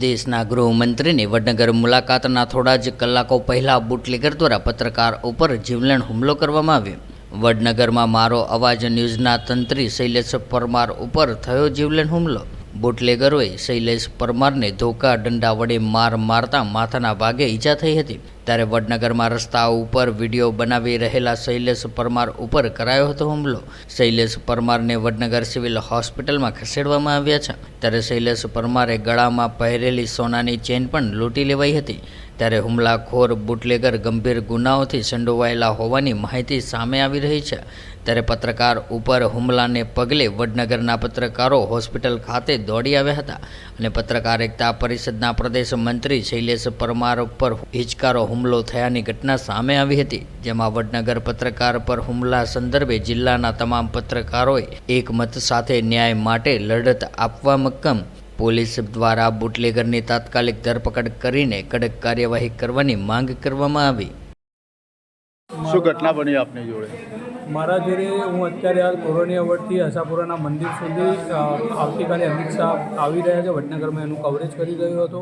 દેશના ગૃહમંત્રીની વડનગર મુલાકાતના થોડા જ કલાકો પહેલા બુટલેગર દ્વારા પત્રકાર ઉપર જીવલેણ હુમલો કરવામાં આવ્યો। વડનગરમાં મારો અવાજ ન્યૂઝના તંત્રી શૈલેષ પરમાર ઉપર થયો જીવલેણ હુમલો। બુટલેગરોએ શૈલેષ પરમારને ધોકા દંડા વડે માર મારતા માથાના ભાગે ઈજા થઈ હતી। ત્યારે વડનગરમાં રસ્તા ઉપર વિડીયો બનાવી રહેલા શૈલેષ પરમાર ઉપર કરાયો હતો હુમલો। શૈલેષ પરમારને વડનગર સિવિલ હોસ્પિટલમાં ખસેડવામાં આવ્યા છે। ત્યારે શૈલેષ પરમારે ગળામાં પહેરેલી સોનાની ચેન પણ લૂંટી લેવાઈ હતી। ત્યારે હુમલાખોર બુટલેગર ગંભીર ગુનાઓથી સંડોવાયેલા હોવાની માહિતી સામે આવી રહી છે। ત્યારે પત્રકાર ઉપર હુમલાને પગલે વડનગરના પત્રકારો હોસ્પિટલ ખાતે દોડી આવ્યા હતા અને પત્રકાર એકતા પરિષદના પ્રદેશ મંત્રી શૈલેષ પરમાર ઉપર હિચકારો હુમલો થયાની ઘટના સામે આવી હતી। જેમાં વડનગર પત્રકાર પર હુમલા સંદર્ભે જિલ્લાના તમામ પત્રકારોએ એકમત સાથે ન્યાય માટે લડત આપવા મક્કમ। પોલીસ દ્વારા બુટલેગરની તાત્કાલિક ધરપકડ કરીને કડક કાર્યવાહી કરવાની માંગ કરવામાં આવી। શું ઘટના બની આપની જોડે? મારા જોડે હું અત્યારે હાલ તોરણીયા વડથી આશાપુરાના મંદિર સુધી આવતીકાલે અમિત શાહ આવી રહ્યા છે વડનગરમાં એનું કવરેજ કરી રહ્યો હતો।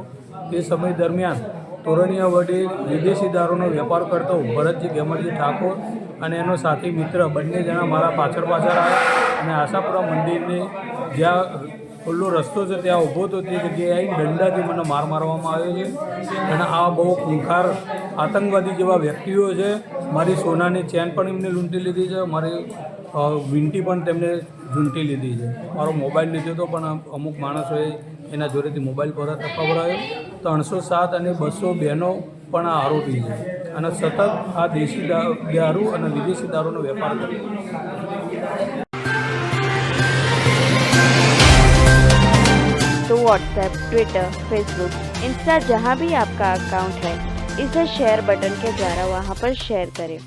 તે સમય દરમિયાન તોરણીયા વડે વિદેશી દારૂનો વેપાર કરતો ભરતજી ગેમરજી ઠાકોર અને એનો સાથી મિત્ર બંને જણા મારા પાછળ આવ્યા અને આશાપુરા મંદિરને જ્યાં ખુલ્લો રસ્તો છે ત્યાં ઊભો હતો તે જગ્યાએ આવીને દંડાથી મને માર મારવામાં આવ્યો છે અને આ બહુ ખૂંખાર આતંકવાદી જેવા વ્યક્તિઓ છે। મારી સોનાની ચેન પણ એમને લૂંટી લીધી છે, મારી વીંટી પણ તેમને ઝૂંટી લીધી છે, મારો મોબાઈલ લીધો હતો પણ અમુક માણસોએ એના જોડેથી મોબાઈલ પરત અપાવડાયો। 307 અને 200 બહેનો પણ આ આરોપી છે અને સતત આ દેશી દારૂ અને વિદેશી દારૂનો વેપાર કરે છે। तो व्हाट्सएप, ट्विटर, फेसबुक, इंस्टा जहाँ भी आपका अकाउंट है, इसे शेयर बटन के द्वारा वहाँ पर शेयर करें।